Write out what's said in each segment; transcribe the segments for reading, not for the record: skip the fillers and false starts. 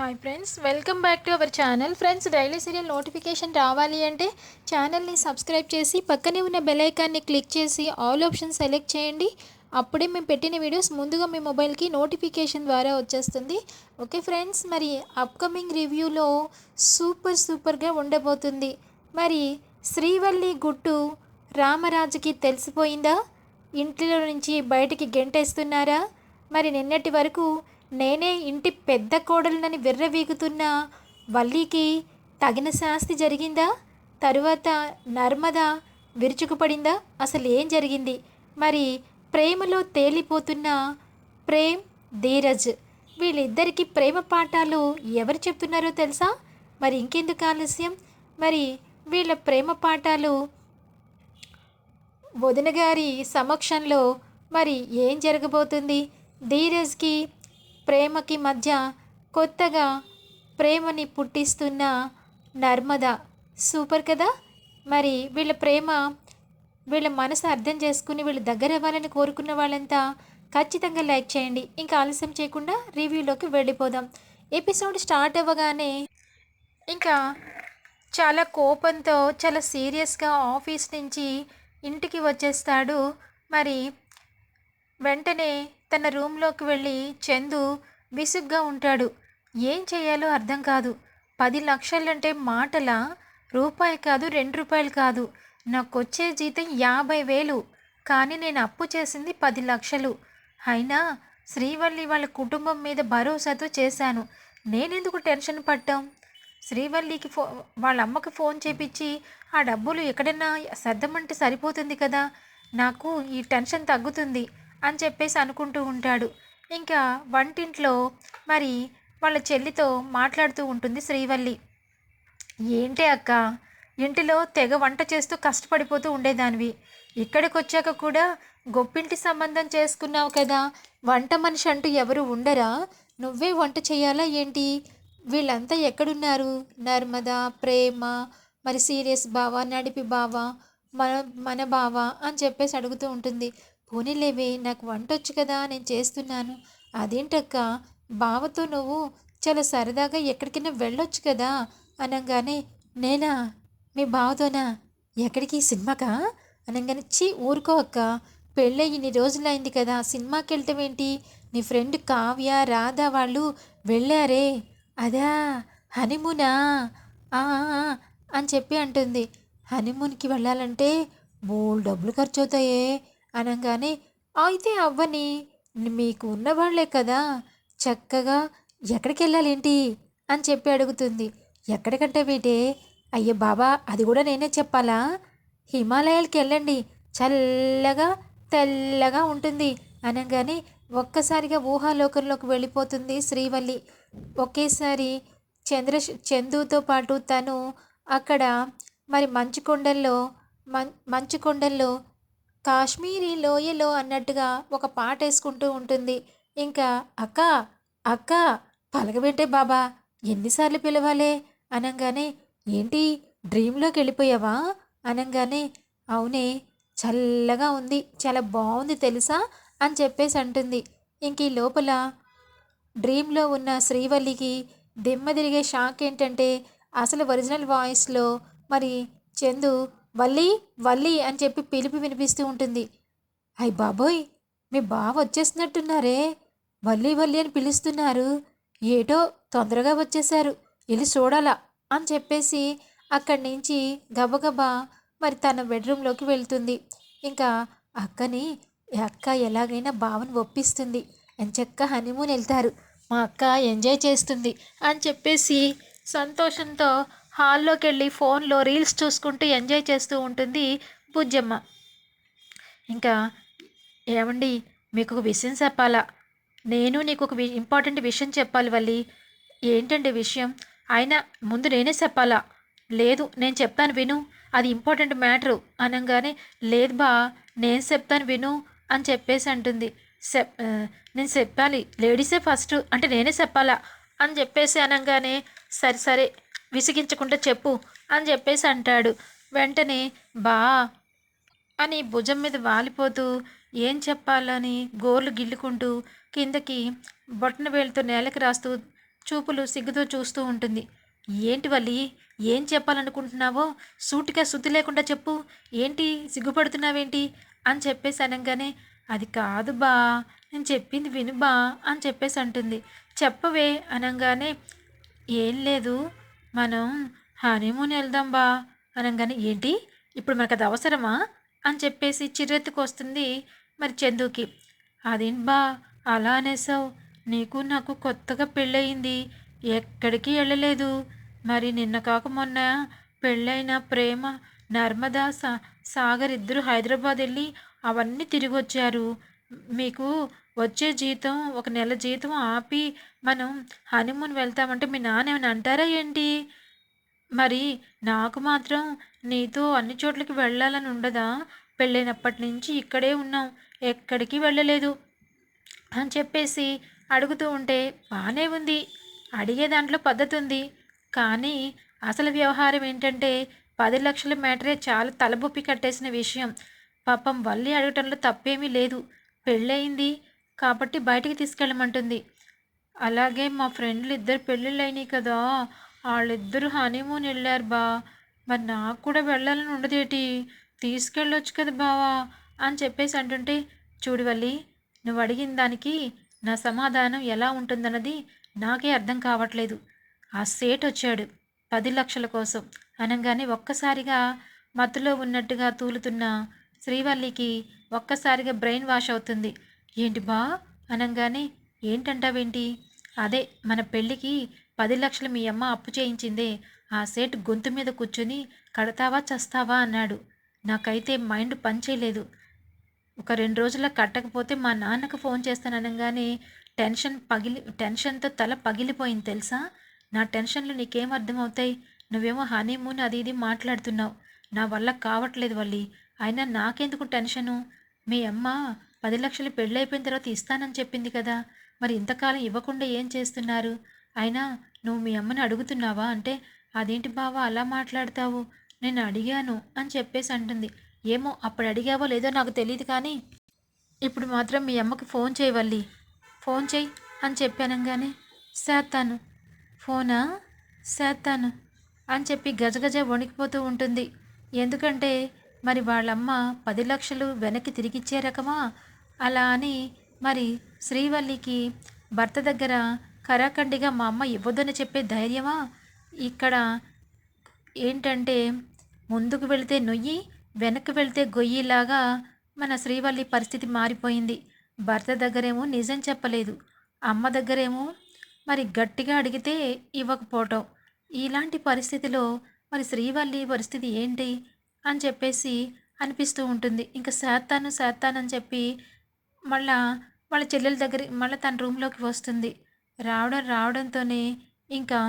Hi friends, welcome back to our channel. Friends, daily serial notification రావాలి అంటే ఛానల్ని subscribe చేసి పక్కనే ఉన్న బెల్ ఐకాన్ని క్లిక్ చేసి ఆల్ ఆప్షన్ సెలెక్ట్ చేయండి. అప్పుడే మేము పెట్టిన వీడియోస్ ముందుగా మీ మొబైల్కి నోటిఫికేషన్ ద్వారా వచ్చేస్తుంది. ఓకే ఫ్రెండ్స్, మరి అప్కమింగ్ రివ్యూలో సూపర్గా ఉండబోతుంది. మరి శ్రీవల్లి గుట్టు రామరాజుకి తెలిసిపోయిందా? ఇంట్లో నుంచి బయటికి గెంటేస్తున్నారా? మరి నిన్నటి వరకు నేనే ఇంటి పెద్ద కోడలినని విర్రవీగుతున్న వల్లికి తగిన శాస్తి జరిగిందా? తరువాత నర్మద విరుచుకుపడిందా? అసలు ఏం జరిగింది? మరి ప్రేమలో తేలిపోతున్న ప్రేమ్, ధీరజ్ వీళ్ళిద్దరికీ ప్రేమ పాఠాలు ఎవరు చెప్తున్నారో తెలుసా? మరి ఇంకెందుకు ఆలస్యం, మరి వీళ్ళ ప్రేమ పాఠాలు వదిన గారి సమక్షంలో మరి ఏం జరగబోతుంది? ధీరజ్కి ప్రేమకి మధ్య కొత్తగా ప్రేమని పుట్టిస్తున్న నర్మద సూపర్ కదా. మరి వీళ్ళ మనసు అర్థం చేసుకుని వీళ్ళు దగ్గర అవ్వాలని కోరుకున్న వాళ్ళంతా ఖచ్చితంగా లైక్ చేయండి. ఇంకా ఆలస్యం చేయకుండా రివ్యూలోకి వెళ్ళిపోదాం. ఎపిసోడ్ స్టార్ట్ అవ్వగానే ఇంకా చాలా కోపంతో చాలా సీరియస్గా ఆఫీస్ నుంచి ఇంటికి వచ్చేస్తాడు. మరి వెంటనే తన రూమ్లోకి వెళ్ళి చందు విసుగ్గా ఉంటాడు. ఏం చేయాలో అర్థం కాదు. 10 లక్షలంటే మాటలా? రూపాయి కాదు, 2 రూపాయలు కాదు. నాకొచ్చే జీతం 50,000, కానీ నేను అప్పు చేసింది 10 లక్షలు. అయినా శ్రీవల్లి వాళ్ళ కుటుంబం మీద భరోసాతో చేశాను. నేనెందుకు టెన్షన్ పడ్డాం? శ్రీవల్లికి వాళ్ళ అమ్మకి ఫోన్ చేపించి ఆ డబ్బులు ఎక్కడైనా సర్దమంటే సరిపోతుంది కదా, నాకు ఈ టెన్షన్ తగ్గుతుంది అని చెప్పేసి అనుకుంటూ ఉంటాడు. ఇంకా వంటింట్లో మరి వాళ్ళ చెల్లితో మాట్లాడుతూ ఉంటుంది శ్రీవల్లి. ఏంటి అక్క, ఇంటిలో తెగ వంట చేస్తూ కష్టపడిపోతూ ఉండేదానివి, ఇక్కడికి వచ్చాక కూడా గొప్పింటి సంబంధం చేసుకున్నావు కదా, వంట మనిషి అంటూ ఎవరు ఉండరా? నువ్వే వంట చేయాలా ఏంటి? వీళ్ళంతా ఎక్కడున్నారు? నర్మద, ప్రేమ, మరి సీరియస్ బావ, నడిపి బావ, మన మన బావ అని చెప్పేసి అడుగుతూ ఉంటుంది. పోనీలేవే, నాకు వంట వచ్చు కదా, నేను చేస్తున్నాను. అదేంటక్క, బావతో నువ్వు చాలా సరదాగా ఎక్కడికైనా వెళ్ళొచ్చు కదా అనగానే, నేనా? మీ బావతోనా? ఎక్కడికి? సినిమాకా? అనగానే, ఊరుకో అక్క, పెళ్ళి ఇన్ని రోజులైంది కదా, సినిమాకి వెళ్ళటం ఏంటి? నీ ఫ్రెండ్ కావ్య, రాధా వాళ్ళు వెళ్ళారే, అదా హనీమూనా అని చెప్పి అంటుంది. హనీమూన్కి వెళ్ళాలంటే బోల్ డబ్బులు ఖర్చు అవుతాయే అనగానే, అయితే అవ్వని, మీకు ఉన్నవాళ్లే కదా, చక్కగా ఎక్కడికి వెళ్ళాలేంటి అని చెప్పి అడుగుతుంది. ఎక్కడికంటే వీటే? అయ్యో బాబా, అది కూడా నేనే చెప్పాలా? హిమాలయాలకి వెళ్ళండి, చల్లగా తెల్లగా ఉంటుంది అనగానే ఒక్కసారిగా ఊహాలోకంలోకి వెళ్ళిపోతుంది శ్రీవల్లి. ఒకేసారి చందుతో పాటు తను అక్కడ మరి మంచు కొండల్లో కాశ్మీరీ లోయలో అన్నట్టుగా ఒక పాట వేసుకుంటూ ఉంటుంది. ఇంకా అక్క అక్క పలకబెట్టే బాబా, ఎన్నిసార్లు పిలవాలే అనగానే, ఏంటి డ్రీమ్లోకి వెళ్ళిపోయావా అనగానే, అవునే, చల్లగా ఉంది, చాలా బాగుంది తెలుసా అని చెప్పేసి అంటుంది. ఇంక ఈ లోపల డ్రీమ్లో ఉన్న శ్రీవల్లికి దిమ్మ తిరిగే షాక్ ఏంటంటే, అసలు ఒరిజినల్ వాయిస్లో మరి చందు వల్లి వల్లి అని చెప్పి పిలిపి వినిపిస్తూ ఉంటుంది. అయ్ బాబోయ్, మీ బావ వచ్చేసినట్టున్నారే, వల్లి వల్లి అని పిలుస్తున్నారు, ఏటో తొందరగా వచ్చేశారు, వెళ్ళి చూడాలా అని చెప్పేసి అక్కడి నుంచి గబగబా మరి తన బెడ్రూమ్లోకి వెళ్తుంది. ఇంకా అక్క ఎలాగైనా బావని ఒప్పిస్తుంది, ఎంచక్క హనీమూన్ వెళ్తారు, మా అక్క ఎంజాయ్ చేస్తుంది అని చెప్పేసి సంతోషంతో హాల్లోకి వెళ్ళి ఫోన్లో రీల్స్ చూసుకుంటూ ఎంజాయ్ చేస్తూ ఉంటుంది బుజ్జమ్మ. ఇంకా, ఏమండి, మీకు ఒక విషయం చెప్పాలా, నేను నీకు ఒక ఇంపార్టెంట్ విషయం చెప్పాలి వల్లి. ఏంటండి విషయం? అయినా ముందు నేనే చెప్పాలా? లేదు, నేను చెప్తాను విను, అది ఇంపార్టెంట్ మ్యాటరు అనగానే, లేదు బా, నేను చెప్తాను విను అని చెప్పేసి అంటుంది. నేను చెప్పాలి, లేడీసే ఫస్ట్ అంటే నేనే చెప్పాలా అని చెప్పేసి అనగానే, సరే విసిగించకుండా చెప్పు అని చెప్పేసి అంటాడు. వెంటనే బా అని భుజం మీద వాలిపోతూ ఏం చెప్పాలని గోర్లు గిల్లుకుంటూ కిందకి బొట్టన వేలుతో నేలకి రాస్తూ చూపులు సిగ్గుతో చూస్తూ ఉంటుంది. ఏంటి వల్లి, ఏం చెప్పాలనుకుంటున్నావో సూటిగా శుద్ధి లేకుండా చెప్పు. ఏంటి సిగ్గుపడుతున్నావేంటి అని చెప్పేసి అనగానే, అది కాదు బా, నేను చెప్పింది విను బా అని చెప్పేసి అంటుంది. చెప్పవే అనంగానే, ఏం లేదు, మనం హనీమూన్ వెళ్దాం బా అనంగానే, ఏంటి ఇప్పుడు మనకు అది అవసరమా అని చెప్పేసి చిర్రెత్తుకొస్తుంది మరి చందుకి. అదేంటి బా అలా అనేసావు, నీకు నాకు కొత్తగా పెళ్ళయింది, ఎక్కడికి వెళ్ళలేదు. మరి నిన్న కాక మొన్న పెళ్ళైన ప్రేమ, నర్మదా, సాగర్ ఇద్దరు హైదరాబాద్ వెళ్ళి అవన్నీ తిరిగి వచ్చారు. మీకు వచ్చే జీతం, ఒక నెల జీతం ఆపి మనం హనీమూన్ వెళ్తామంటే మీ నాన్న ఏమైనా అంటారా ఏంటి? మరి నాకు మాత్రం నీతో అన్ని చోట్లకి వెళ్ళాలని ఉండదా? పెళ్ళైనప్పటి నుంచి ఇక్కడే ఉన్నాం, ఎక్కడికి వెళ్ళలేదు అని చెప్పేసి అడుగుతూ ఉంటే, బాగానే ఉంది, అడిగే దాంట్లో పద్ధతి ఉంది. కానీ అసలు వ్యవహారం ఏంటంటే 10 లక్షల మ్యాటరే చాలా తలబొప్పి కట్టేసిన విషయం. పాపం వల్లి అడగటంలో తప్పేమీ లేదు. పెళ్ళయింది కాబట్టి బయటికి తీసుకెళ్ళమంటుంది. అలాగే మా ఫ్రెండ్లు ఇద్దరు పెళ్ళిళ్ళు అయినాయి కదా, వాళ్ళిద్దరూ హనీమూన్ వెళ్ళారు బా, మరి నాకు కూడా వెళ్ళాలని ఉండదేటి, తీసుకెళ్ళొచ్చు కదా బావా అని చెప్పేసి అంటుంటే, చూడు వల్లి, నువ్వు అడిగిన దానికి నా సమాధానం ఎలా ఉంటుందన్నది నాకే అర్థం కావట్లేదు. ఆ సేట్ వచ్చాడు 10 లక్షల కోసం అనగానే ఒక్కసారిగా మత్తులో ఉన్నట్టుగా తూలుతున్న శ్రీవల్లికి ఒక్కసారిగా బ్రెయిన్ వాష్ అవుతుంది. ఏంటి బా అనగానే, ఏంటంటావేంటి, అదే మన పెళ్ళికి 10 లక్షలు మీ అమ్మ అప్పు చేయించిందే, ఆ సేట్ గొంతు మీద కూర్చుని కడతావా చస్తావా అన్నాడు. నాకైతే మైండ్ పనిచేయలేదు. ఒక 2 రోజుల్లో కట్టకపోతే మా నాన్నకు ఫోన్ చేస్తాననగానే టెన్షన్తో తల పగిలిపోయింది తెలుసా. నా టెన్షన్లు నీకేం అర్థమవుతాయి? నువ్వేమో హనీమూన్ అది ఇది మాట్లాడుతున్నావు, నా వల్ల కావట్లేదు వల్లి. అయినా నాకెందుకు టెన్షను? మీ అమ్మ 10 లక్షలు పెళ్ళైపోయిన తర్వాత ఇస్తానని చెప్పింది కదా, మరి ఇంతకాలం ఇవ్వకుండా ఏం చేస్తున్నారు? అయినా నువ్వు మీ అమ్మని అడుగుతున్నావా అంటే, అదేంటి బావా అలా మాట్లాడతావు, నేను అడిగాను అని చెప్పేసి అంటుంది. ఏమో అప్పుడు అడిగావో లేదో నాకు తెలియదు, కానీ ఇప్పుడు మాత్రం మీ అమ్మకి ఫోన్ చేయవల్లి, ఫోన్ చేయి అని చెప్పానంగానే, చేస్తాను, ఫోనా చేస్తాను అని చెప్పి గజగజ వణికిపోతూ ఉంటుంది. ఎందుకంటే మరి వాళ్ళమ్మ 10 లక్షలు వెనక్కి తిరిగిచ్చే రకమా, అలా అని మరి శ్రీవల్లికి భర్త దగ్గర కరాఖండిగా మా అమ్మ ఇవ్వదని చెప్పే ధైర్యమా? ఇక్కడ ఏంటంటే ముందుకు వెళితే నొయ్యి, వెనక్కి వెళితే గొయ్యిలాగా మన శ్రీవల్లి పరిస్థితి మారిపోయింది. భర్త దగ్గరేమో నిజం చెప్పలేదు, అమ్మ దగ్గరేమో మరి గట్టిగా అడిగితే ఇవ్వకపోవటం. ఇలాంటి పరిస్థితిలో మరి శ్రీవల్లి పరిస్థితి ఏంటి అని చెప్పేసి అనిపిస్తూ ఉంటుంది. ఇంకా చేస్తానని చెప్పి మళ్ళా వాళ్ళ చెల్లెల దగ్గర మళ్ళీ తన రూమ్లోకి వస్తుంది. రావడంతోనే ఇంకా,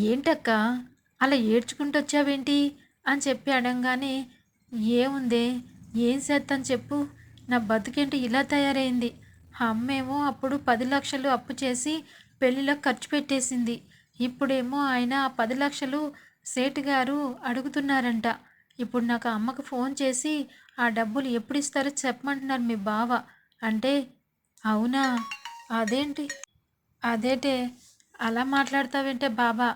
ఏంటక్క అలా ఏడ్చుకుంటూ వచ్చావేంటి అని చెప్పి అడగంగానే, ఏముందే, ఏం చేస్తాను చెప్పు, నా బతుకేంటి ఇలా తయారైంది. అమ్మేమో అప్పుడు 10 లక్షలు అప్పు చేసి పెళ్ళిలో ఖర్చు పెట్టేసింది. ఇప్పుడేమో ఆయన ఆ 10 లక్షలు సేటు గారు అడుగుతున్నారంట. ఇప్పుడు నాకు అమ్మకు ఫోన్ చేసి ఆ డబ్బులు ఎప్పుడు ఇస్తారో చెప్పమంటున్నారు మీ బావ అంటే, అవునా, అదేంటి, అదేటే అలా మాట్లాడతావేంటే బాబా,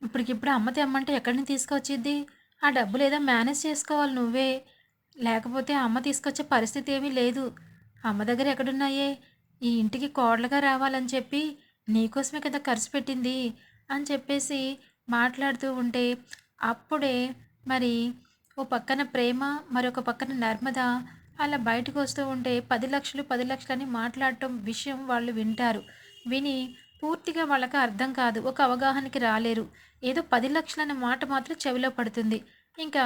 ఇప్పటికిప్పుడు అమ్మ తెమ్మంటే ఎక్కడి నుంచి తీసుకొచ్చిద్ది? ఆ డబ్బులు ఏదో మేనేజ్ చేసుకోవాలి నువ్వే, లేకపోతే అమ్మ తీసుకొచ్చే పరిస్థితి ఏమీ లేదు. అమ్మ దగ్గర ఎక్కడున్నాయే, ఈ ఇంటికి కోడలుగా రావాలని చెప్పి నీకోసమే కదా ఖర్చు పెట్టింది అని చెప్పేసి మాట్లాడుతూ ఉంటే, అప్పుడే మరి ఓ పక్కన ప్రేమ, మరొక పక్కన నర్మద అలా బయటకు వస్తూ ఉంటే 10 లక్షలు అని మాట్లాడటం విషయం వాళ్ళు వింటారు. విని పూర్తిగా వాళ్ళకి అర్థం కాదు, ఒక అవగాహనకి రాలేరు. ఏదో 10 లక్షలు అనే మాట మాత్రం చెవిలో పడుతుంది. ఇంకా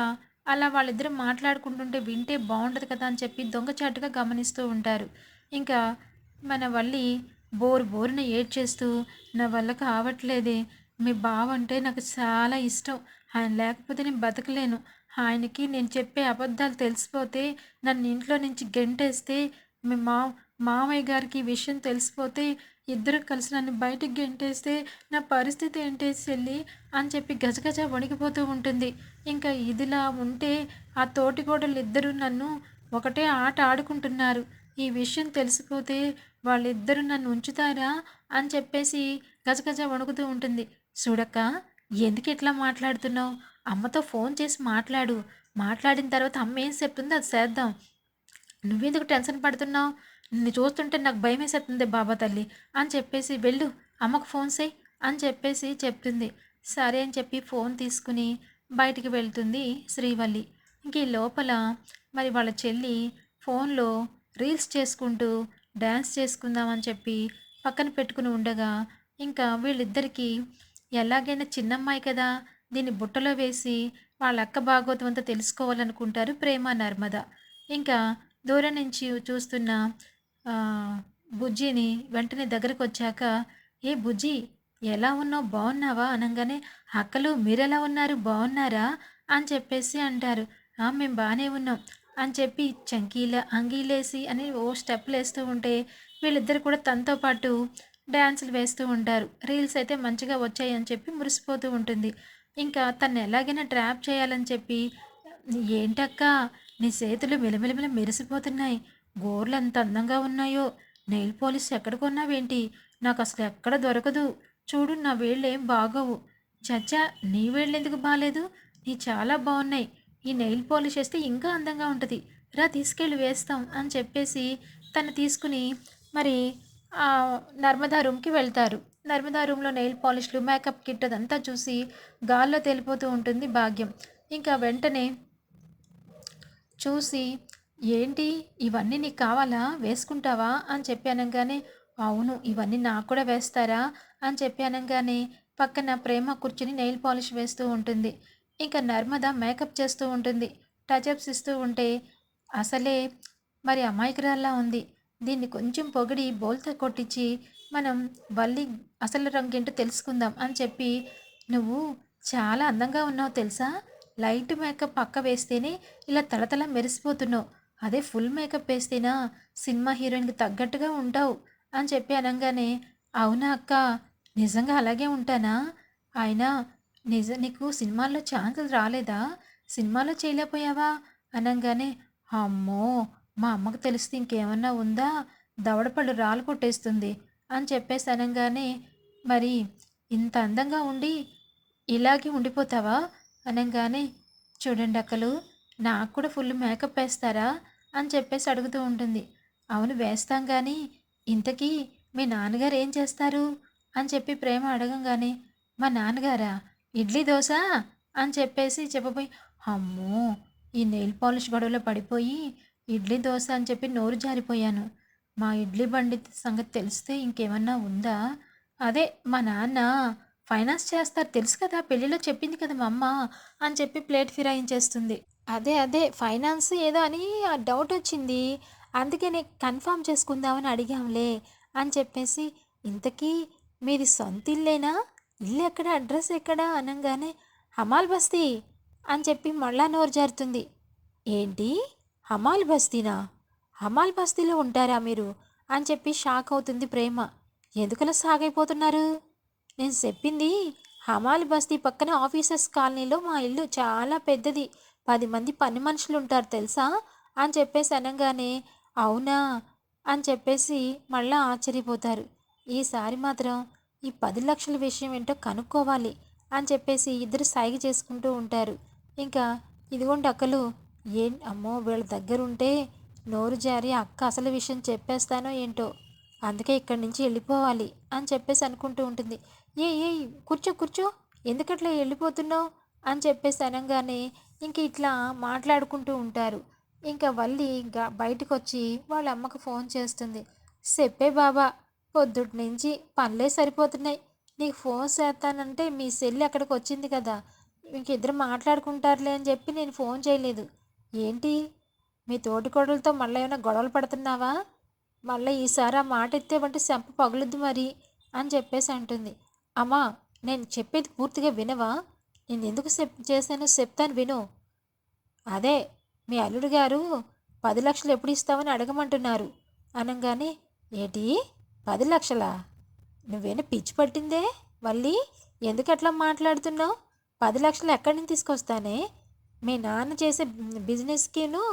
అలా వాళ్ళిద్దరూ మాట్లాడుకుంటుంటే వింటే బాగుండదు కదా అని చెప్పి దొంగచాటుగా గమనిస్తూ ఉంటారు. ఇంకా మన వల్లి బోరున ఏడ్చేస్తూ, నా వల్ల కావట్లేదే, మీ బావ అంటే నాకు చాలా ఇష్టం, ఆయన లేకపోతే నేను బతకలేను, ఆయనకి నేను చెప్పే అబద్ధాలు తెలిసిపోతే నన్ను ఇంట్లో నుంచి గెంటేస్తే, మీ మామయ్య గారికి ఈ విషయం తెలిసిపోతే ఇద్దరు కలిసి నన్ను బయటికి గెంటేస్తే నా పరిస్థితి ఏంటి చెల్లి అని చెప్పి గజగజ వణికిపోతూ ఉంటుంది. ఇంకా ఇదిలా ఉంటే ఆ తోటికోడళ్ళు ఇద్దరు నన్ను ఒకటే ఆట ఆడుకుంటున్నారు, ఈ విషయం తెలిసిపోతే వాళ్ళిద్దరూ నన్ను ఉంచుతారా అని చెప్పేసి గజగజ వణుకుతూ ఉంటుంది. చూడక్క, ఎందుకు ఇట్లా మాట్లాడుతున్నావు? అమ్మతో ఫోన్ చేసి మాట్లాడు. మాట్లాడిన తర్వాత అమ్మ ఏం చెప్తుందో అది చేద్దాం. నువ్వెందుకు టెన్షన్ పడుతున్నావు? నిన్ను చూస్తుంటే నాకు భయమేసేస్తుంది బాబా తల్లి అని చెప్పేసి వెళ్ళు, అమ్మకు ఫోన్ చేయి అని చెప్పేసి చెప్తుంది. సరే అని చెప్పి ఫోన్ తీసుకుని బయటికి వెళ్తుంది శ్రీవల్లి. ఇంక ఈ లోపల మరి వాళ్ళ చెల్లి ఫోన్లో రీల్స్ చేసుకుంటూ డ్యాన్స్ చేసుకుందామని చెప్పి పక్కన పెట్టుకుని ఉండగా, ఇంకా వీళ్ళిద్దరికీ ఎలాగైనా చిన్నమ్మాయి కదా, దీన్ని బుట్టలో వేసి వాళ్ళ అక్క భాగవతం అంతా తెలుసుకోవాలనుకుంటారు ప్రేమ నర్మద. ఇంకా దూరం నుంచి చూస్తున్న ఆ, బుజ్జిని వెంటనే దగ్గరకు వచ్చాక, ఏ బుజ్జి, ఎలా ఉన్నావు, బాగున్నావా అనగానే, అక్కలు మీరెలా ఉన్నారు, బాగున్నారా అని చెప్పేసి అంటారు. మేము బాగానే ఉన్నాం అని చెప్పి చంకీల అంగీలేసి అని ఓ స్టెప్లు వేస్తూ ఉంటే వీళ్ళిద్దరు కూడా తనతో పాటు డ్యాన్సులు వేస్తూ ఉంటారు. రీల్స్ అయితే మంచిగా వచ్చాయని చెప్పి మురిసిపోతూ ఉంటుంది. ఇంకా తను ఎలాగైనా ట్రాప్ చేయాలని చెప్పి, ఏంటక్క, నీ చేతులు మిలమిలమిల మెరిసిపోతున్నాయి, గోర్లు ఎంత అందంగా ఉన్నాయో, నెయిల్ పాలిష్ ఎక్కడ కొన్నావేంటి, నాకు అసలు ఎక్కడ దొరకదు, చూడు నా వేళ్ళు ఏం బాగోవు, చచ్చా నీ వేళ్ళు ఎందుకు బాగాలేదు, నీ చాలా బాగున్నాయి, ఈ నెయిల్ పాలిష్ వేస్తే ఇంకా అందంగా ఉంటుంది, రా తీసుకెళ్ళి వేస్తాం అని చెప్పేసి తను తీసుకుని మరి నర్మదా రూమ్కి వెళ్తారు. నర్మదా రూమ్లో నెయిల్ పాలిష్లు, మేకప్ కిట్ అదంతా చూసి గాల్లో తేలిపోతూ ఉంటుంది భాగ్యం. ఇంకా వెంటనే చూసి, ఏంటి ఇవన్నీ నీకు కావాలా, వేసుకుంటావా అని చెప్పి అనగానే, అవును ఇవన్నీ నాకు కూడా వేస్తారా అని చెప్పి అనగానే పక్కన ప్రేమ కూర్చుని నెయిల్ పాలిష్ వేస్తూ ఉంటుంది. ఇంకా నర్మద మేకప్ చేస్తూ ఉంటుంది. టచప్స్ ఇస్తూ ఉంటే అసలే మరి అమాయకురాల్లా ఉంది. దీన్ని కొంచెం పొగిడి బోల్తా కొట్టించి మనం వల్లి అసలు రంగేంటో తెలుసుకుందాం అని చెప్పి, నువ్వు చాలా అందంగా ఉన్నావు తెలుసా, లైట్ మేకప్ పక్క వేస్తేనే ఇలా తలతల మెరిసిపోతున్నావు, అదే ఫుల్ మేకప్ వేస్తేనా సినిమా హీరోయిన్కి తగ్గట్టుగా ఉంటావు అని చెప్పి అనగానే, అవునా అక్క, నిజంగా అలాగే ఉంటానా, అయినా నీకు సినిమాల్లో ఛాన్సులు రాలేదా, సినిమాలో చేయలేకపోయావా అనగానే, అమ్మో మా అమ్మకు తెలిస్తే ఇంకేమన్నా ఉందా, దవడపళ్ళు రాలు కొట్టేస్తుంది అని చెప్పేసి అనగానే, మరి ఇంత అందంగా ఉండి ఇలాగే ఉండిపోతావా అనగానే, చూడండి అక్కలు, నాకు కూడా ఫుల్ మేకప్ వేస్తారా అని చెప్పేసి అడుగుతూ ఉంటుంది. అవును వేస్తాం కానీ ఇంతకీ మీ నాన్నగారు ఏం చేస్తారు అని చెప్పి ప్రేమ అడగంగానే, మా నాన్నగారా ఇడ్లీ దోశ అని చెప్పేసి చెప్పబోయి, అమ్మో ఈ నెయిల్ పాలిష్ గొడవలో పడిపోయి ఇడ్లీ దోశ అని చెప్పి నోరు జారిపోయాను, మా ఇడ్లీ బండి సంగతి తెలిస్తే ఇంకేమన్నా ఉందా, అదే మా నాన్న ఫైనాన్స్ చేస్తారు తెలుసు కదా, పెళ్ళిలో చెప్పింది కదా మా అమ్మ అని చెప్పి ప్లేట్ ఫిరాయించేస్తుంది. అదే ఫైనాన్స్ ఏదో అని ఆ డౌట్ వచ్చింది, అందుకే నేను కన్ఫామ్ చేసుకుందామని అడిగాంలే అని చెప్పేసి, ఇంతకీ మీది సొంత ఇల్లేనా, ఇల్లు ఎక్కడ, అడ్రస్ ఎక్కడ అనగానే, హమాల్ బస్తీ అని చెప్పి మళ్ళా నోరు జారుతుంది. ఏంటి హమాల్ బస్తీనా, హమాల్ బస్తీలో ఉంటారా మీరు అని చెప్పి షాక్ అవుతుంది ప్రేమ. ఎందుకలా సాగైపోతున్నారు, నేను చెప్పింది హమాల్ బస్తీ పక్కన ఆఫీసర్స్ కాలనీలో మా ఇల్లు చాలా పెద్దది, 10 మంది పని మనుషులు ఉంటారు తెలుసా అని చెప్పేసి అనగానే, అవునా అని చెప్పేసి మళ్ళా ఆశ్చర్యపోతారు. ఈసారి మాత్రం ఈ 10 లక్షల విషయం ఏంటో కనుక్కోవాలి అని చెప్పేసి ఇద్దరు సైగ చేసుకుంటూ ఉంటారు. ఇంకా ఇదిగోండి అక్కలు, అమ్మో వీళ్ళ దగ్గరుంటే నోరు జారి అక్క అసలు విషయం చెప్పేస్తానో ఏంటో, అందుకే ఇక్కడి నుంచి వెళ్ళిపోవాలి అని చెప్పేసి అనుకుంటూ ఉంటుంది. ఏ కూర్చో కూర్చో, ఎందుకట్లా వెళ్ళిపోతున్నావు అని చెప్పేసి అనగానే ఇంక ఇట్లా మాట్లాడుకుంటూ ఉంటారు. ఇంకా వల్లి బయటకు వచ్చి వాళ్ళ అమ్మకు ఫోన్ చేస్తుంది. చెప్పే బాబా, పొద్దుటి నుంచి పనులే సరిపోతున్నాయి, నీకు ఫోన్ చేస్తానంటే మీ సెల్లి అక్కడికి వచ్చింది కదా, ఇంక ఇద్దరు మాట్లాడుకుంటారులే అని చెప్పి నేను ఫోన్ చేయలేదు. ఏంటి మీ తోటికోడలతో మళ్ళీ ఏమైనా గొడవలు పడుతున్నావా, మళ్ళీ ఈసారి ఆ మాట ఎత్తేవంటే చెంప పగులుద్ది మరి అని చెప్పేసి అంటుంది. అమ్మా, నేను చెప్పేది పూర్తిగా వినవా, నేను ఎందుకు చేశానో చెప్తాను విను. అదే మీ అల్లుడు గారు 10 లక్షలు ఎప్పుడు ఇస్తామని అడగమంటున్నారు అనగానే, ఏంటి 10 లక్షలా, నువ్వేనా పిచ్చి పట్టిందే మళ్ళీ, ఎందుకు అట్లా మాట్లాడుతున్నావు, 10 లక్షలు ఎక్కడి నుంచి తీసుకొస్తానే, మీ నాన్న చేసే బిజినెస్కిను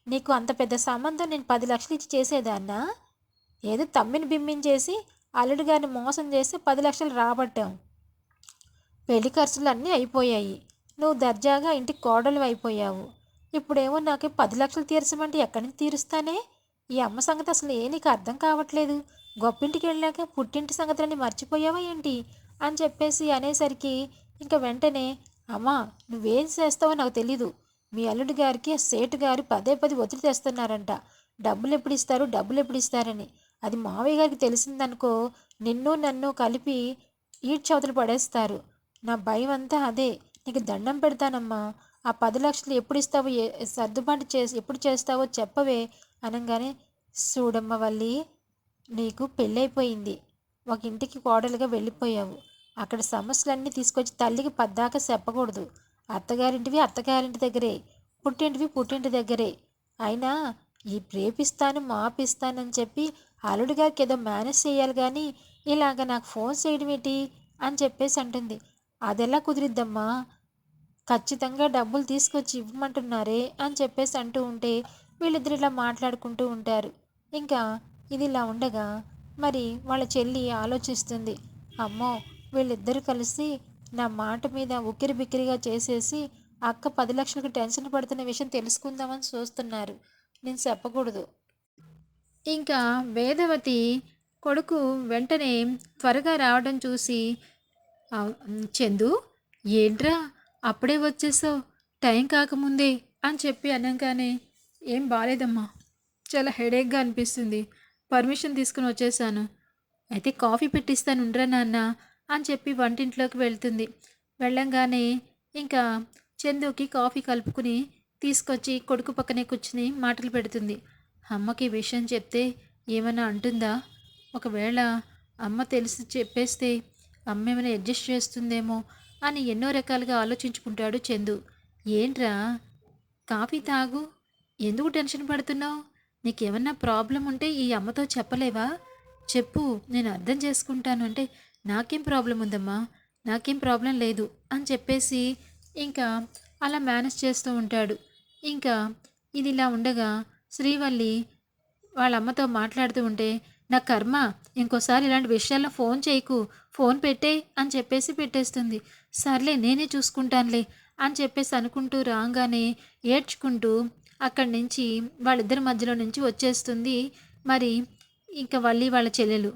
నీకు అంత పెద్ద సంబంధం నేను 10 లక్షలు ఇచ్చి చేసేదాన్నా, ఏదో తమ్మిని బిమ్మిని చేసి అల్లుడు గారిని మోసం చేసి 10 లక్షలు రాబట్టాం. పెళ్లి ఖర్చులు అన్నీ అయిపోయాయి. నువ్వు దర్జాగా ఇంటికి కోడలు అయిపోయావు. ఇప్పుడేమో నాకు 10 లక్షలు తీర్చమంటే ఎక్కడి నుంచి తీరుస్తానే? ఈ అమ్మ సంగతి అసలు నీకు అర్థం కావట్లేదు. గొప్పింటికి వెళ్ళాక పుట్టింటి సంగతులన్నీ మర్చిపోయావా ఏంటి అని చెప్పేసి అనేసరికి ఇంకా వెంటనే, అమ్మా నువ్వేం చేస్తావో నాకు తెలీదు. మీ అల్లుడి గారికి సేటు గారు పదే పదే ఒత్తిడి తెస్తున్నారంట. డబ్బులు ఎప్పుడు ఇస్తారు, డబ్బులు ఎప్పుడు ఇస్తారని. అది మావయ్య గారికి తెలిసిందనుకో, నిన్ను నన్ను కలిపి ఈడ్చవతలు పడేస్తారు. నా భయం అంతా అదే. నీకు దండం పెడతానమ్మా. ఆ 10 లక్షలు ఎప్పుడు ఇస్తావో, సర్దుబాటు చేసి ఎప్పుడు చేస్తావో చెప్పవే అనగానే, చూడమ్మ వల్లి, నీకు పెళ్ళైపోయింది. ఒక ఇంటికి కోడలుగా వెళ్ళిపోయావు. అక్కడ సమస్యలన్నీ తీసుకొచ్చి తల్లికి పద్దాక చెప్పకూడదు. అత్తగారింటివి అత్తగారింటి దగ్గరే, పుట్టింటివి పుట్టింటి దగ్గరే. అయినా ఈ రేపిస్తాను మాపిస్తానని చెప్పి అల్లుడి గారికి ఏదో మేనేజ్ చేయాలి కానీ ఇలాగ నాకు ఫోన్ చేయడం ఏంటి అని చెప్పేసి అంటుంది. అదెలా కుదిరిద్దమ్మా? ఖచ్చితంగా డబ్బులు తీసుకొచ్చి ఇవ్వమంటున్నారే అని చెప్పేసి అంటూ ఉంటే వీళ్ళిద్దరు ఇలా మాట్లాడుకుంటూ ఉంటారు. ఇంకా ఇది ఇలా ఉండగా మరి వాళ్ళ చెల్లి ఆలోచిస్తుంది. అమ్మో, వీళ్ళిద్దరూ కలిసి నా మాట మీద ఉక్కిరి బిక్కిరిగా చేసేసి అక్క 10 లక్షలకు టెన్షన్ పడుతున్న విషయం తెలుసుకుందామని చూస్తున్నారు. నేను చెప్పకూడదు. ఇంకా వేదవతి కొడుకు వెంటనే త్వరగా రావడం చూసి, చందు ఏంట్రా అప్పుడే వచ్చేసావు, టైం కాకముందే అని చెప్పి అనగానే, ఏం బాలేదమ్మా, చాలా హెడేక్గా అనిపిస్తుంది, పర్మిషన్ తీసుకుని వచ్చేసాను. అయితే కాఫీ పెట్టిస్తాను ఉండరా నాన్న అని చెప్పి వంటింట్లోకి వెళ్తుంది. వెళ్ళంగానే ఇంకా చందుకి కాఫీ కలుపుకుని తీసుకొచ్చి కొడుకు పక్కనే కూర్చుని మాటలు పెడుతుంది. అమ్మకి ఈ విషయం చెప్తే ఏమైనా అంటుందా? ఒకవేళ అమ్మ తెలిసి చెప్పేస్తే అమ్మ ఏమైనా అడ్జస్ట్ చేస్తుందేమో అని ఎన్నో రకాలుగా ఆలోచించుకుంటాడు చందు. ఏంట్రా, కాఫీ తాగు, ఎందుకు టెన్షన్ పడుతున్నావు? నీకేమన్నా ప్రాబ్లం ఉంటే ఈ అమ్మతో చెప్పలేవా? చెప్పు, నేను అర్థం చేసుకుంటాను అంటే, నాకేం ప్రాబ్లం ఉందమ్మా, నాకేం ప్రాబ్లం లేదు అని చెప్పేసి ఇంకా అలా మేనేజ్ చేస్తూ ఉంటాడు. ఇంకా ఇది ఇలా ఉండగా శ్రీవల్లి వాళ్ళ అమ్మతో మాట్లాడుతూ ఉంటే, నా కర్మ, ఇంకోసారి ఇలాంటి విషయాల్లో ఫోన్ చేయకు, ఫోన్ పెట్టే అని చెప్పేసి పెట్టేస్తుంది. సర్లే నేనే చూసుకుంటానులే అని చెప్పేసి అనుకుంటూ రాగానే ఏడ్చుకుంటూ అక్కడి నుంచి వాళ్ళిద్దరి మధ్యలో నుంచి వచ్చేస్తుంది. మరి ఇంకా వల్లి వాళ్ళ చెల్లెలు,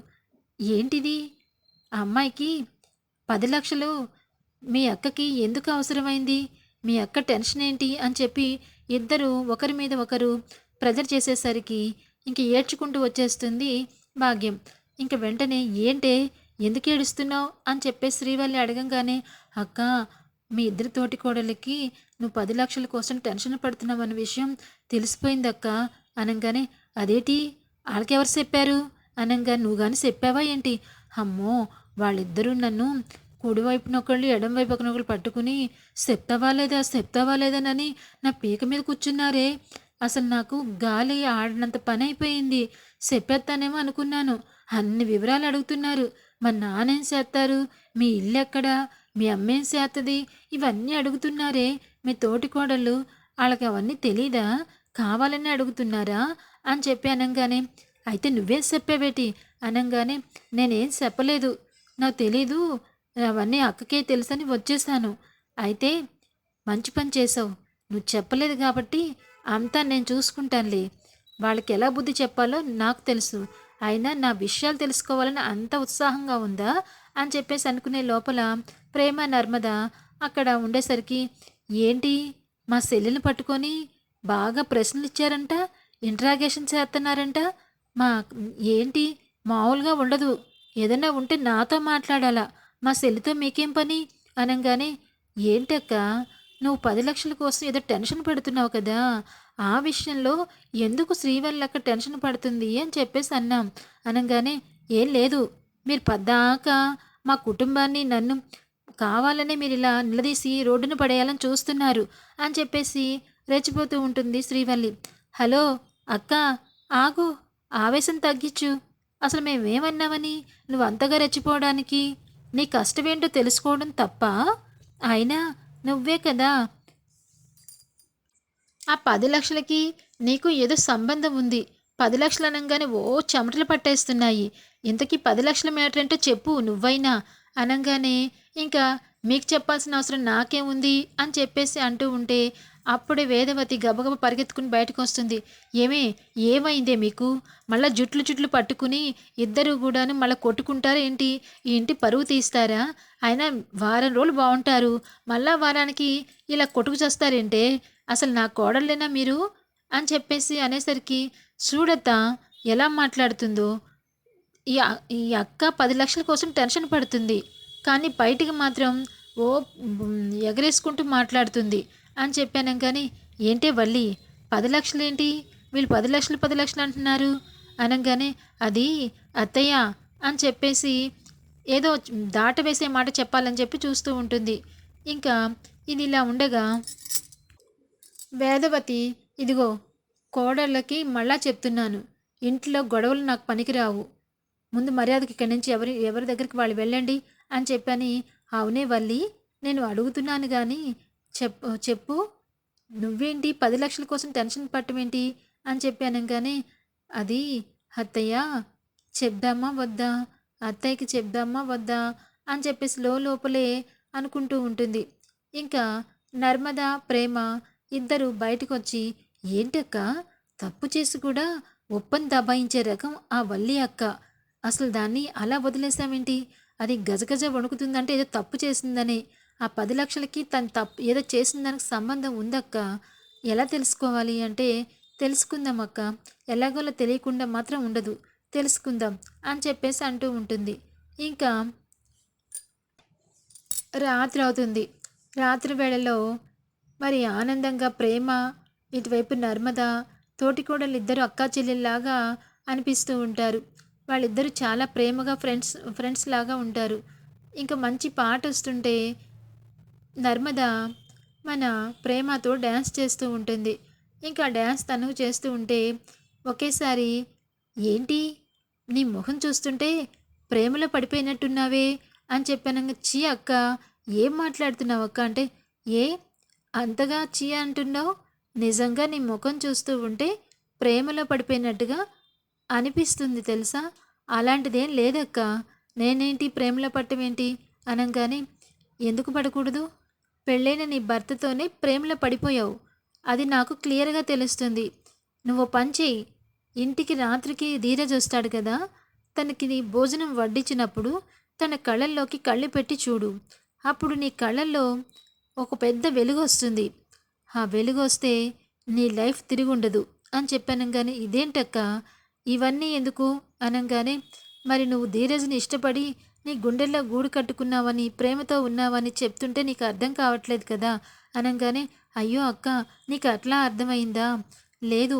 ఏంటిది, ఆ అమ్మాయికి 10 లక్షలు మీ అక్కకి ఎందుకు అవసరమైంది, మీ అక్క టెన్షన్ ఏంటి అని చెప్పి ఇద్దరు ఒకరి మీద ఒకరు ప్రెజర్ చేసేసరికి ఇంక ఏడ్చుకుంటూ వచ్చేస్తుంది భాగ్యం. ఇంక వెంటనే, ఏంటే, ఎందుకు ఏడుస్తున్నావు అని చెప్పేసి శ్రీవల్లి అడగంగానే, అక్క, మీ ఇద్దరి తోటి కోడలికి నువ్వు 10 లక్షల కోసం టెన్షన్ పడుతున్నావు అన్న విషయం తెలిసిపోయిందక్క అనగానే, అదేటి, వాళ్ళకెవరు చెప్పారు అనగా, నువ్వు కానీ చెప్పావా ఏంటి? అమ్మో, వాళ్ళిద్దరూ నన్ను కుడివైపున ఒకళ్ళు ఎడంవైపు ఒకళ్ళు పట్టుకుని చెప్తావా లేదనని నా పీక మీద కూర్చున్నారే. అసలు నాకు గాలి ఆడినంత పని అయిపోయింది. చెప్పేస్తానేమో అనుకున్నాను. అన్ని వివరాలు అడుగుతున్నారు. మా నాన్నేం చేస్తారు, మీ ఇల్లు ఎక్కడా, మీ అమ్మేం చేస్తుంది, ఇవన్నీ అడుగుతున్నారే. మీ తోటి కోడళ్ళు, వాళ్ళకి అవన్నీ తెలీదా, కావాలని అడుగుతున్నారా అని చెప్పి అనగానే, అయితే నువ్వేం చెప్పావేటి అనగానే, నేనేం చెప్పలేదు, నాకు తెలీదు, అవన్నీ అక్కకే తెలుసని వచ్చేసాను. అయితే మంచి పని చేసావు, నువ్వు చెప్పలేదు కాబట్టి అంతా నేను చూసుకుంటానులే. వాళ్ళకి ఎలా బుద్ధి చెప్పాలో నాకు తెలుసు. అయినా నా విషయాలు తెలుసుకోవాలని అంత ఉత్సాహంగా ఉందా అని చెప్పేసి అనుకునే లోపల ప్రేమ నర్మద అక్కడ ఉండేసరికి, ఏంటి, మా సెల్లుని పట్టుకొని బాగా ప్రశ్నలు ఇచ్చారంట, ఇంట్రాగేషన్ చేస్తున్నారంట. మా ఏంటి, మామూలుగా ఉండదు, ఏదైనా ఉంటే నాతో మాట్లాడాలా, మా సెల్లుతో మీకేం పని అనగానే, ఏంటక్క, నువ్వు 10 లక్షల కోసం ఏదో టెన్షన్ పడుతున్నావు కదా, ఆ విషయంలో ఎందుకు శ్రీవల్లక్క టెన్షన్ పడుతుంది అని చెప్పేసి అన్నాం అనగానే, ఏం లేదు, మీరు పద్దాకా మా కుటుంబాన్ని నన్ను కావాలనే మీరు ఇలా నిలదీసి రోడ్డును పడేయాలని చూస్తున్నారు అని చెప్పేసి రెచ్చిపోతూ ఉంటుంది శ్రీవల్లి. హలో అక్క, ఆగు, ఆవేశం తగ్గించు. అసలు మేమేమన్నామని నువ్వు అంతగా రెచ్చిపోవడానికి? నీ కష్టమేంటో తెలుసుకోవడం తప్ప? అయినా నువ్వే కదా ఆ 10 లక్షలకి నీకు ఏదో సంబంధం ఉంది, 10,00,000 అనంగానే ఓ చెమటలు పట్టేస్తున్నాయి. ఇంతకీ 10,00,000 మ్యాటర్ ఏంటో చెప్పు నువ్వైనా అనంగానే, ఇంకా మీకు చెప్పాల్సిన అవసరం నాకేముంది అని చెప్పేసి అంటూ ఉంటే, అప్పుడే వేదవతి గబగబా పరిగెత్తుకుని బయటకొస్తుంది. ఏమే ఏమైందే మీకు? మళ్ళా జుట్లు జుట్లు పట్టుకుని ఇద్దరు గూడాను మళ్ళా కొట్టుకుంటారా ఏంటి? ఈ ఇంటి పరువు తీస్తారా? అయినా వారం రోజులు బావుంటారు. మళ్ళా వారానికి ఇలా కొట్టుకు చస్తారేంటే? అసలు నా కోడళ్ళేనా మీరు? అని చెప్పేసి అనేసరికి, చూడత్తా ఎలా మాట్లాడుతుందో. ఈ అక్క 10,00,000 కోసం టెన్షన్ పడుతుంది. కానీ బయటికి మాత్రం ఓ ఎగరేసుకుంటూ మాట్లాడుతుంది అని చెప్పాను గానీ, ఏంటే వల్లి 10,00,000 ఏంటి? వీళ్ళు 10,00,000 10,00,000 అంటున్నారు అనంగానే, అది అత్తయ్య అని చెప్పేసి ఏదో దాటవేసే మాట చెప్పాలని చెప్పి చూస్తూ ఉంటుంది. ఇంకా ఇది ఇలా ఉండగా వేదవతి, ఇదిగో కోడళ్ళకి మళ్ళా చెప్తున్నాను, ఇంట్లో గొడవలు నాకు పనికిరావు. ముందు మర్యాదకి ఇక్కడి నుంచి ఎవరి దగ్గరికి వాళ్ళు వెళ్ళండి అని చెప్పని. అవునే వల్లి, నేను అడుగుతున్నాను కానీ చెప్పు నువ్వేంటి 10,00,000 కోసం టెన్షన్ పట్టమేంటి అని చెప్పాను. కానీ అది అత్తయ్య చెప్దామా వద్దా, అత్తయ్యకి చెప్దామా వద్దా అని చెప్పేసి లోపలే అనుకుంటూ ఉంటుంది. ఇంకా నర్మద, ప్రేమ ఇద్దరు బయటకొచ్చి, ఏంటక్క తప్పు చేసి కూడా ఒప్పని దబాయించే రకం ఆ వల్లి అక్క. అసలు దాన్ని అలా వదిలేసామేంటి? అది గజగజ వణుకుతుందంటే ఏదో తప్పు చేసిందని. ఆ 10,00,000కి తను తప్పు ఏదో చేసిన దానికి సంబంధం ఉందక్క. ఎలా తెలుసుకోవాలి అంటే, తెలుసుకుందాం అక్క. ఎలాగోలా తెలియకుండా మాత్రం ఉండదు. తెలుసుకుందాం అని చెప్పేసి అంటూ ఉంటుంది. ఇంకా రాత్రి అవుతుంది. రాత్రి వేళలో మరి ఆనందంగా ప్రేమ, ఇటువైపు నర్మద, తోటికోడలిద్దరూ అక్కా చెల్లెల్లాగా అనిపిస్తూ ఉంటారు. వాళ్ళిద్దరూ చాలా ప్రేమగా ఫ్రెండ్స్ లాగా ఉంటారు. ఇంకా మంచి పాట వస్తుంటే నర్మద మన ప్రేమతో డ్యాన్స్ చేస్తూ ఉంటుంది. ఇంకా డ్యాన్స్ తను చేస్తూ ఉంటే ఒకేసారి, ఏంటి నీ మొహం చూస్తుంటే ప్రేమలో పడిపోయినట్టున్నావే అని చెప్పాను. చీ అక్క, ఏం మాట్లాడుతున్నావు అక్క అంటే, ఏ అంతగా చీ అంటున్నావు? నిజంగా నీ ముఖం చూస్తూ ఉంటే ప్రేమలో పడిపోయినట్టుగా అనిపిస్తుంది తెలుసా? అలాంటిదేం లేదక్క. నేనేంటి ప్రేమలో పట్టమేంటి అనంగానే, ఎందుకు పడకూడదు? పెళ్ళైన నీ భర్తతోనే ప్రేమలో పడిపోయావు. అది నాకు క్లియర్‌గా తెలుస్తుంది. నువ్వో పని చెయ్యి. ఇంటికి రాత్రికి ధీరజ్ వస్తాడు కదా! తనకి నీ భోజనం వడ్డించినప్పుడు తన కళ్ళల్లోకి కళ్ళు పెట్టి చూడు. అప్పుడు నీ కళ్ళల్లో ఒక పెద్ద వెలుగొస్తుంది. ఆ వెలుగొస్తే నీ లైఫ్ తిరిగుండదు అని చెప్పానంగానే, ఇదేంటక్క ఇవన్నీ ఎందుకు అనంగానే, మరి నువ్వు ధీరజ్‌ని ఇష్టపడి నీ గుండెల్లో గూడు కట్టుకున్నావని, ప్రేమతో ఉన్నావని చెప్తుంటే నీకు అర్థం కావట్లేదు కదా అనంగానే, అయ్యో అక్క, నీకు అట్లా అర్థమైందా? లేదు,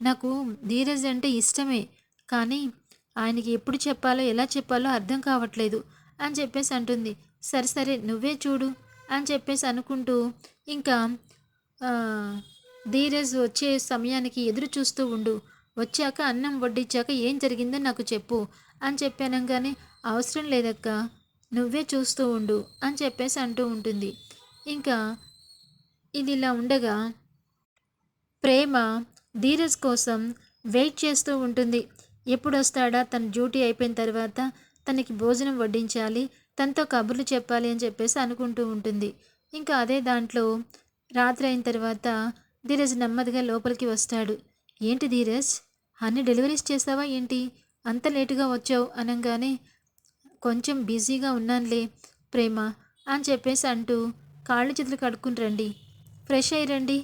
నాకు ధీరజ్ అంటే ఇష్టమే, కానీ ఆయనకి ఎప్పుడు చెప్పాలో ఎలా చెప్పాలో అర్థం కావట్లేదు అని చెప్పేసి అంటుంది. సరే సరే నువ్వే చూడు అని చెప్పేసి అనుకుంటూ ఇంకా ధీరజ్ వచ్చే సమయానికి ఎదురు చూస్తూ ఉండు. వచ్చాక అన్నం వడ్డించాక ఏం జరిగిందో నాకు చెప్పు అని చెప్పానంగానే, అవసరం లేదక్క, నువ్వే చూస్తూ ఉండు అని చెప్పేసి అంటూ ఉంటుంది. ఇంకా ఇది ఇలా ఉండగా ప్రేమ ధీరజ్ కోసం వెయిట్ చేస్తూ ఉంటుంది. ఎప్పుడొస్తాడా, తన డ్యూటీ అయిపోయిన తర్వాత తనకి భోజనం వడ్డించాలి, తనతో కబుర్లు చెప్పాలి అని చెప్పేసి అనుకుంటూ ఉంటుంది. ఇంకా అదే దాంట్లో రాత్రి అయిన తర్వాత ధీరజ్ నెమ్మదిగా లోపలికి వస్తాడు. ఏంటి ధీరజ్, అన్ని డెలివరీస్ చేసావా ఏంటి? అంత లేటుగా వచ్చావు అనంగానే, కొంచెం బిజీగా ఉన్నానులే ప్రేమ అని చెప్పేసి అంటూ, కాళ్ళు చేతులు కడుక్కుని రండి, ఫ్రెష్ అయ్యి రండి,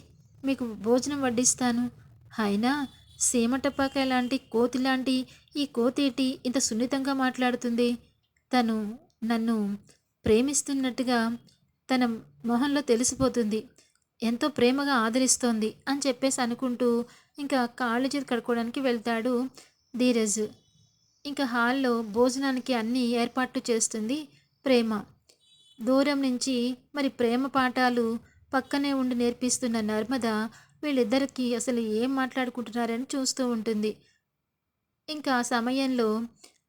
మీకు భోజనం వడ్డిస్తాను. అయినా సీమటపాకాయ లాంటి కోతి లాంటి ఈ కోతేటి ఇంత సున్నితంగా మాట్లాడుతుంది? తను నన్ను ప్రేమిస్తున్నట్టుగా తన మొహంలో తెలిసిపోతుంది. ఎంతో ప్రేమగా ఆదరిస్తోంది అని చెప్పేసి అనుకుంటూ ఇంకా కాళ్ళు చేతి కడుక్కోవడానికి వెళ్తాడు ధీరజ్. ఇంకా హాల్లో భోజనానికి అన్ని ఏర్పాట్లు చేస్తుంది ప్రేమ. దూరం నుంచి మరి ప్రేమ పాఠాలు పక్కనే ఉండి నేర్పిస్తున్న నర్మద వీళ్ళిద్దరికీ అసలు ఏం మాట్లాడుకుంటున్నారని చూస్తూ ఉంటుంది. ఇంకా ఆ సమయంలో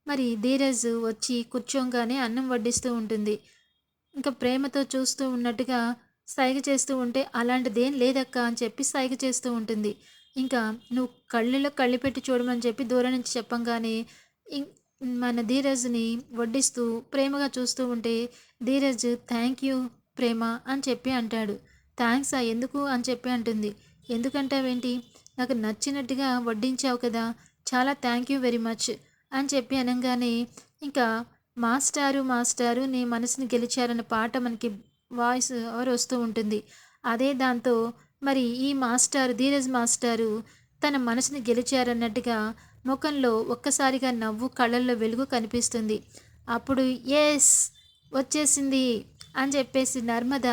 మరి ధీరజ్ వచ్చి కూర్చోగానే అన్నం వడ్డిస్తూ ఉంటుంది. ఇంకా ప్రేమతో చూస్తూ ఉన్నట్టుగా సైగ చేస్తూ ఉంటే, అలాంటిదేం లేదక్క అని చెప్పి సైగ చేస్తూ ఉంటుంది. ఇంకా నువ్వు కళ్ళలో కళ్ళు పెట్టి చూడమని చెప్పి దూరం నుంచి చెప్పంగానే ఇం మన ధీరజ్‌ని వడ్డిస్తూ ప్రేమగా చూస్తూ ఉంటే ధీరజ్ థ్యాంక్ యూ ప్రేమ అని చెప్పి అంటాడు. థ్యాంక్సా ఎందుకు అని చెప్పి అంటుంది. ఎందుకంటావేంటి? నాకు నచ్చినట్టుగా వడ్డించావు కదా! చాలా థ్యాంక్ యూ వెరీ మచ్ అని చెప్పి అనంగానే ఇంకా మాస్టారు మాస్టారు నీ మనసుని గెలిచారన్న పాట మనకి వాయిస్ ఓవర్ వస్తూ ఉంటుంది. అదే దాంతో మరి ఈ మాస్టారు ధీరజ్ మాస్టారు తన మనసుని గెలిచారన్నట్టుగా ముఖంలో ఒక్కసారిగా నవ్వు, కళ్ళల్లో వెలుగు కనిపిస్తుంది. అప్పుడు యెస్! వచ్చేసింది అని చెప్పేసి నర్మద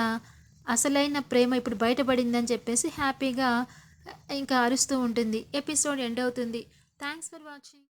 అసలైన ప్రేమ ఇప్పుడు బయటపడిందని చెప్పేసి హ్యాపీగా ఇంకా అరుస్తూ ఉంటుంది. ఎపిసోడ్ ఎండ్ అవుతుంది. Thanks for watching.